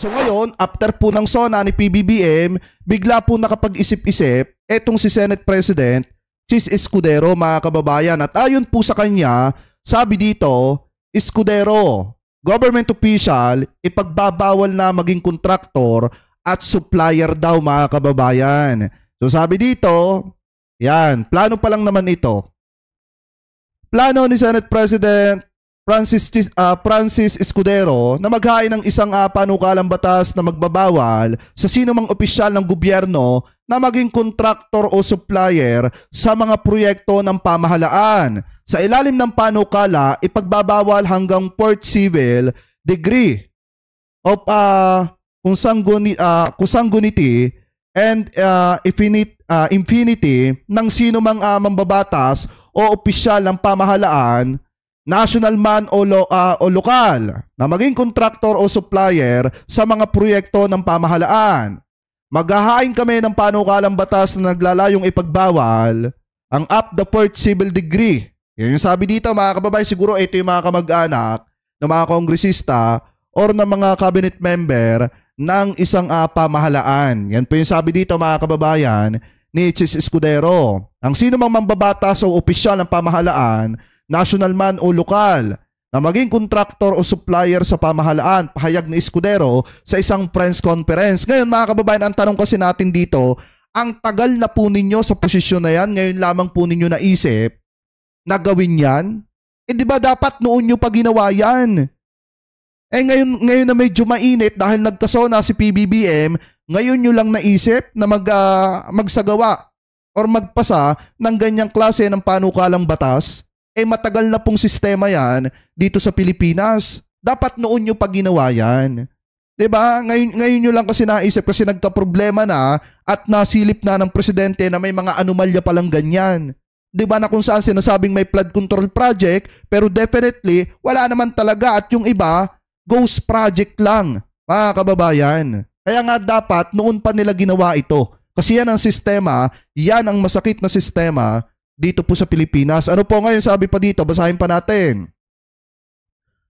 So ngayon, after po ng SONA ni PBBM, bigla po nakapag-isip-isip etong si Senate President Chis Escudero, mga kababayan. At ayon po sa kanya, sabi dito, Escudero, government official, ipagbabawal na maging kontraktor at supplier daw, mga kababayan. So sabi dito, yan, plano pa lang naman ito. Plano ni Senate President Francis Escudero na maghain ng isang panukalang batas na magbabawal sa sino mang opisyal ng gobyerno na maging kontraktor o supplier sa mga proyekto ng pamahalaan. Sa ilalim ng panukala, ipagbabawal hanggang fourth civil degree of consanguinity and infinity ng sino mang mambabatas o opisyal ng pamahalaan, national man o lokal, na maging kontraktor o supplier sa mga proyekto ng pamahalaan. Maghahain kami ng panukalang batas na naglalayong ipagbawal ang up the fourth civil degree. Yan yung sabi dito, mga kababayan. Siguro ito yung mga kamag-anak ng mga kongresista or ng mga cabinet member ng isang pamahalaan. Yan po yung sabi dito, mga kababayan, ni Chis Escudero. Ang sino mang mambabatas o opisyal ng pamahalaan, national man o lokal, na maging kontraktor o supplier sa pamahalaan, pahayag ni Escudero sa isang press conference. Ngayon, mga kababayan, ang tanong kasi natin dito, ang tagal na po ninyo sa posisyon na yan, ngayon lamang po ninyo naisip na gawin yan? Eh di ba dapat noon nyo pa ginawa yan? Eh ngayon na medyo mainit dahil nagkasona si PBBM, ngayon nyo lang naisip na magsagawa or magpasa ng ganyang klase ng panukalang batas? Eh matagal na pong sistema yan dito sa Pilipinas. Dapat noon nyo pa ginawa yan. Diba? Ngayon nyo lang kasi naisip kasi nagka-problema na at nasilip na ng presidente na may mga anomalya palang ganyan. Diba na kung saan sinasabing may flood control project pero definitely wala naman talaga at yung iba ghost project lang, mga kababayan. Kaya nga dapat noon pa nila ginawa ito. Kasi yan ang sistema, yan ang masakit na sistema dito po sa Pilipinas. Ano po ngayon sabi pa dito? Basahin pa natin.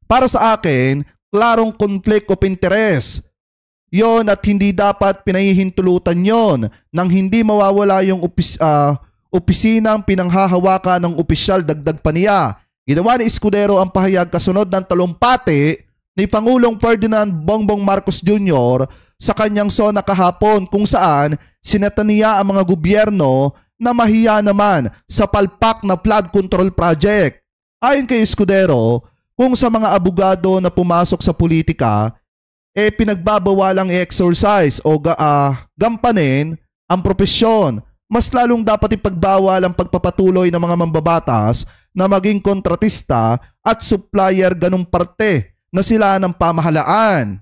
Para sa akin, klarong conflict of interest. Yon at hindi dapat pinahihintulutan yon nang hindi mawawala yung opisinang pinanghahawakan ng opisyal, dagdag pa niya. Ginawa ni Escudero ang pahayag kasunod ng talumpati ni Pangulong Ferdinand Bongbong Marcos Jr. sa kanyang SONA kahapon kung saan sinata niya ang mga gobyerno na mahiya naman sa palpak na flood control project. Ayon kay Escudero, kung sa mga abogado na pumasok sa politika, pinagbabawalang i-exercise o gampanin ang propesyon, mas lalong dapat ipagbawal ang pagpapatuloy ng mga mambabatas na maging kontratista at supplier ganong parte na sila ng pamahalaan.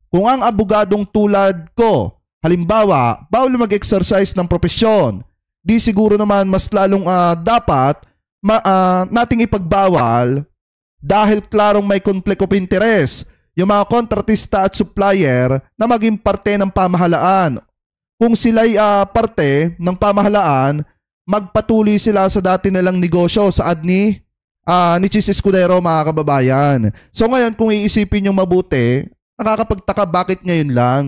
Kung ang abogadong tulad ko, halimbawa, bawal mag-exercise ng propesyon, di siguro naman mas lalong dapat nating ipagbawal dahil klarong may conflict of interest yung mga kontratista at supplier na maging parte ng pamahalaan. Kung sila'y parte ng pamahalaan, magpatuloy sila sa dati nilang negosyo sa ni Chis Escudero, mga kababayan. So ngayon kung iisipin nyo mabuti, nakakapagtaka bakit ngayon lang.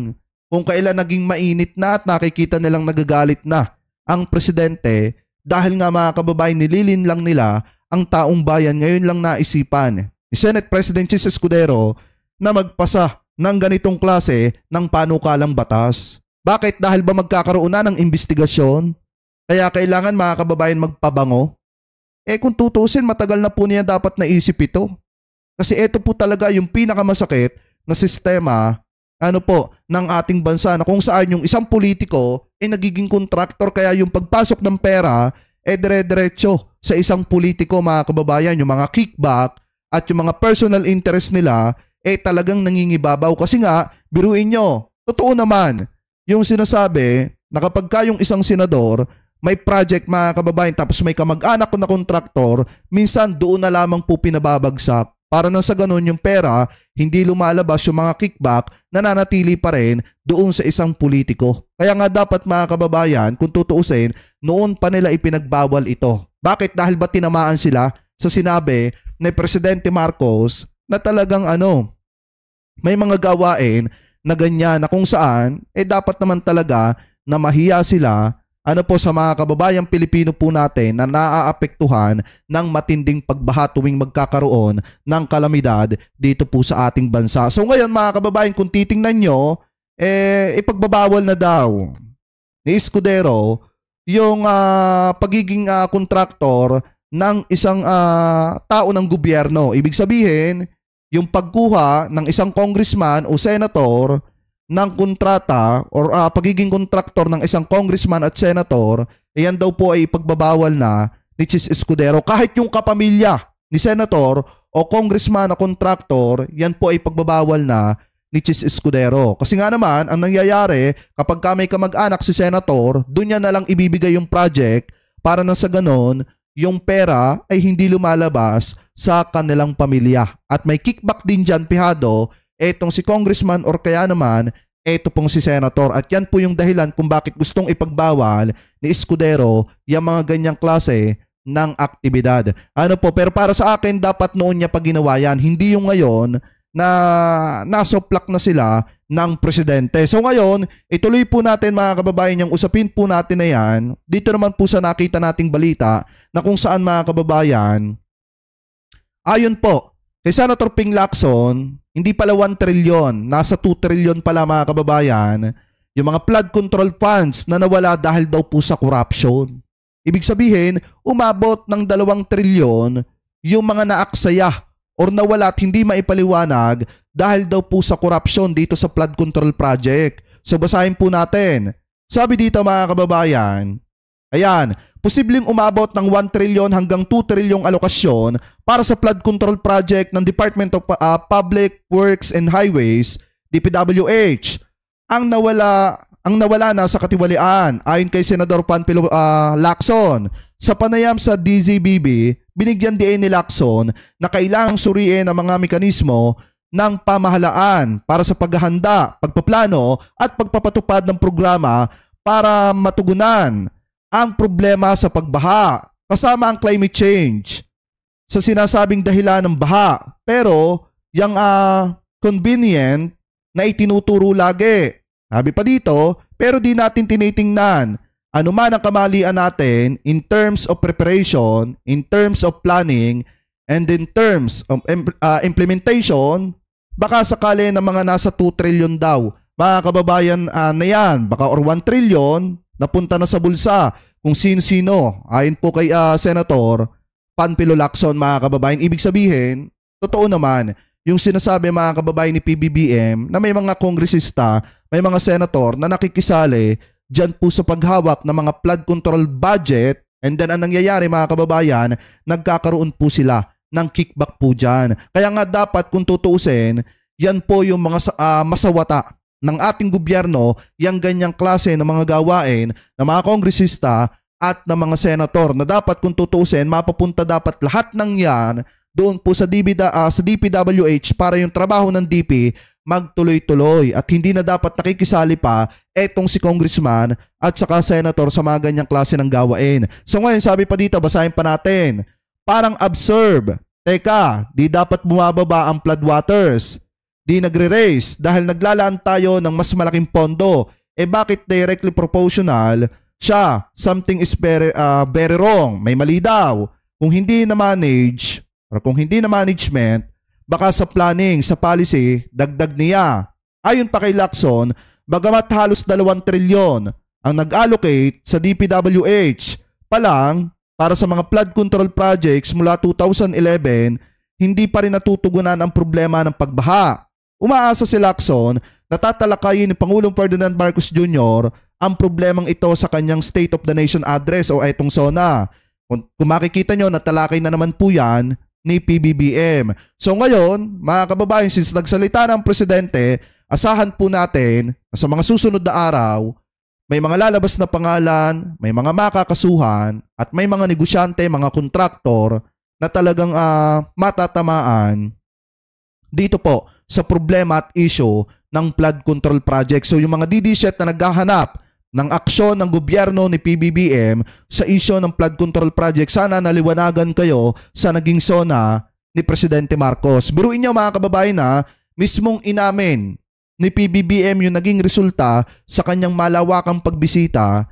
Kung kailan naging mainit na at nakikita nilang nagagalit na ang presidente dahil nga, mga kababayan, nililin lang nila ang taong bayan, ngayon lang naisipan ni Senate President Chis Escudero na magpasa ng ganitong klase ng panukalang batas. Bakit? Dahil ba magkakaroon na ng investigasyon? Kaya kailangan, mga kababayan, magpabango? Kung tutusin, matagal na po niya dapat naisip ito. Kasi ito po talaga yung pinakamasakit na sistema ng ating bansa, na kung saan yung isang politiko nagiging kontraktor, kaya yung pagpasok ng pera dire-diretso sa isang politiko, mga kababayan. Yung mga kickback at yung mga personal interest nila talagang nangingibabaw. Kasi nga, biruin nyo, totoo naman yung sinasabi na kapag yung isang senador may project, mga kababayan, tapos may kamag-anak na kontraktor, minsan doon na lamang po pinababagsak. Para nang sa ganun yung pera, hindi lumalabas, yung mga kickback nananatili pa rin doon sa isang politiko. Kaya nga dapat, mga kababayan, kung tutuusin, noon pa nila ipinagbawal ito. Bakit? Dahil ba tinamaan sila sa sinabi ni Presidente Marcos na talagang may mga gawain na ganyan na kung saan dapat naman talaga na mahiya sila sa mga kababayang Pilipino po natin na naaapektuhan ng matinding pagbaha tuwing magkakaroon ng kalamidad dito po sa ating bansa. So ngayon mga kababayan, kung titingnan nyo, ipagbabawal na daw ni Escudero yung pagiging kontraktor ng isang tao ng gobyerno. Ibig sabihin, yung pagkuha ng isang congressman o senator ng kontrata or pagiging kontraktor ng isang congressman at senator, yan daw po ay ipagbabawal na ni Chis Escudero. Kahit yung kapamilya ni senator o congressman na kontraktor, yan po ay ipagbabawal na ni Chis Escudero. Kasi nga naman, ang nangyayari, kapag may kamag-anak si senator, doon niya na lang ibibigay yung project para na sa ganon, yung pera ay hindi lumalabas sa kanilang pamilya. At may kickback din dyan, pihado, etong si congressman or kaya naman, eto pong si senator. At yan po yung dahilan kung bakit gustong ipagbawal ni Escudero yung mga ganyang klase ng aktibidad. Pero para sa akin, dapat noon niya pa ginawa yan. Hindi yung ngayon na nasoplak na sila ng presidente. So ngayon, ituloy po natin mga kababayan yung usapin po natin na yan. Dito naman po sa nakita nating balita na kung saan mga kababayan, ayon po kay Senator Ping Lacson, hindi pala 1 trilyon, nasa 2 trilyon pala mga kababayan, yung mga flood control funds na nawala dahil daw po sa corruption. Ibig sabihin, umabot ng 2 trilyon yung mga naaksaya or nawala at hindi maipaliwanag dahil daw po sa korupsyon dito sa flood control project. So basahin po natin. Sabi dito mga kababayan, ayan, posibleng umabot ng 1 trilyon hanggang 2 trilyong alokasyon para sa flood control project ng Department of Public Works and Highways, DPWH. Ang nawala na sa katiwalian ayon kay Senador Panfilo Lacson. Sa panayam sa DZBB, binigyan din ni Lacson na kailangang suriin ang mga mekanismo ng pamahalaan para sa paghahanda, pagpaplano at pagpapatupad ng programa para matugunan ang problema sa pagbaha kasama ang climate change sa sinasabing dahilan ng baha. Pero yung convenient na itinuturo lagi. Sabi pa dito, pero di natin tinitingnan ano man ang kamalian natin in terms of preparation, in terms of planning, and in terms of implementation, baka sakali na mga nasa 2 trillion daw. Mga kababayan na yan, baka or 1 trillion napunta na sa bulsa kung sino-sino. Ayon po kay Senator Panfilo Lacson mga kababayan. Ibig sabihin, totoo naman, yung sinasabi mga kababayan ni PBBM na may mga kongresista, may mga senator na nakikisali dyan po sa paghawak ng mga flood control budget, and then ang nangyayari mga kababayan, nagkakaroon po sila ng kickback po dyan. Kaya nga dapat kung tutuusin, yan po yung mga masawata ng ating gobyerno, yung ganyang klase ng mga gawain ng mga kongresista at ng mga senator na dapat kung tutuusin, mapapunta dapat lahat ng yan doon po sa DPWH para yung trabaho ng DP magtuloy-tuloy at hindi na dapat nakikisali pa etong si congressman at saka senator sa mga ganyang klase ng gawain. So ngayon sabi pa dito, basahin pa natin, parang absurd. Teka, di dapat bumababa ang floodwaters. Di nagre-raise dahil naglalaan tayo ng mas malaking pondo. Bakit directly proportional siya? Something is very wrong. May mali daw. Kung hindi na manage or kung hindi na management, baka sa planning, sa policy, dagdag niya. Ayon pa kay Lacson, bagamat halos 2 trilyon ang nag-allocate sa DPWH pa lang para sa mga flood control projects mula 2011, hindi pa rin natutugunan ang problema ng pagbaha. Umaasa si Lacson na tatalakayin ni Pangulong Ferdinand Marcos Jr. ang problemang ito sa kanyang State of the Nation Address o etong SONA. Kung makikita nyo, natalakay na naman po yan ni PBBM. So ngayon, mga kababayan, since nagsalita ng presidente, asahan po natin na sa mga susunod na araw, may mga lalabas na pangalan, may mga makakasuhan, at may mga negosyante, mga kontraktor na talagang matatamaan dito po sa problema at issue ng flood control project. So yung mga DDSET na naghahanap ng aksyon ng gobyerno ni PBBM sa issue ng flood control project, sana naliwanagan kayo sa naging SONA ni Presidente Marcos. Biruin niyo mga kababayan na mismong inamin ni PBBM yung naging resulta sa kanyang malawakang pagbisita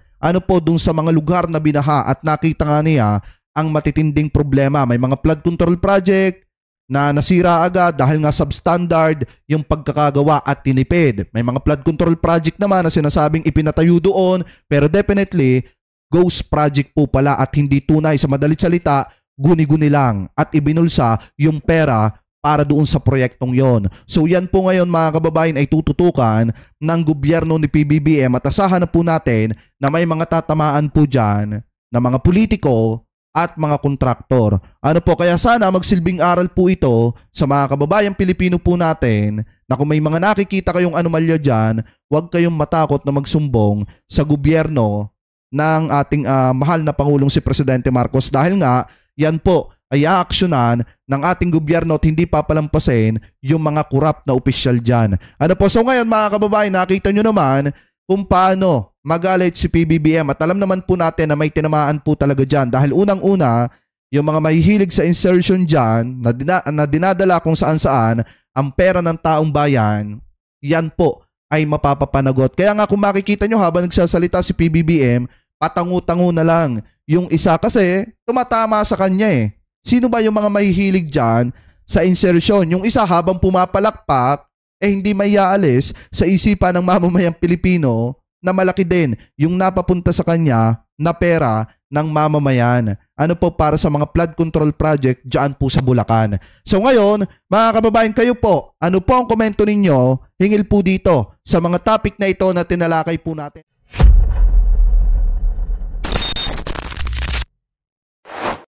dun sa mga lugar na binaha at nakita nga niya ang matitinding problema. May mga flood control project na nasira agad dahil nga substandard yung pagkakagawa at tinipid. May mga flood control project naman na sinasabing ipinatayo doon pero definitely ghost project po pala at hindi tunay. Sa madalit salita, guni-guni lang at ibinulsa yung pera para doon sa proyektong yon. So yan po ngayon mga kababayan ay tututukan ng gobyerno ni PBBM at asahan na po natin na may mga tatamaan po dyan na mga politiko at mga kontraktor. Kaya sana magsilbing aral po ito sa mga kababayang Pilipino po natin na kung may mga nakikita kayong anomalya dyan, huwag kayong matakot na magsumbong sa gobyerno ng ating mahal na Pangulong si Presidente Marcos dahil nga yan po ay aaksyonan ng ating gobyerno at hindi papalampasin yung mga korap na opisyal dyan. So ngayon mga kababayan, nakita nyo naman kung paano magalit si PBBM at alam naman po natin na may tinamaan po talaga dyan dahil unang-una, yung mga mahihilig sa insertion dyan na dinadala kung saan-saan ang pera ng taong bayan, yan po ay mapapapanagot. Kaya nga kung makikita nyo habang nagsasalita si PBBM, patangu-tangu na lang yung isa kasi tumatama sa kanya eh. Sino ba yung mga mahihilig dyan sa insertion? Yung isa habang pumapalakpak, hindi may aalis sa isipan ng mamamayang Pilipino na malaki din yung napapunta sa kanya na pera ng mamamayan. Para sa mga flood control project dyan po sa Bulacan. So ngayon, mga kababayan, kayo po, ano po ang komento ninyo hingil po dito sa mga topic na ito na tinalakay po natin?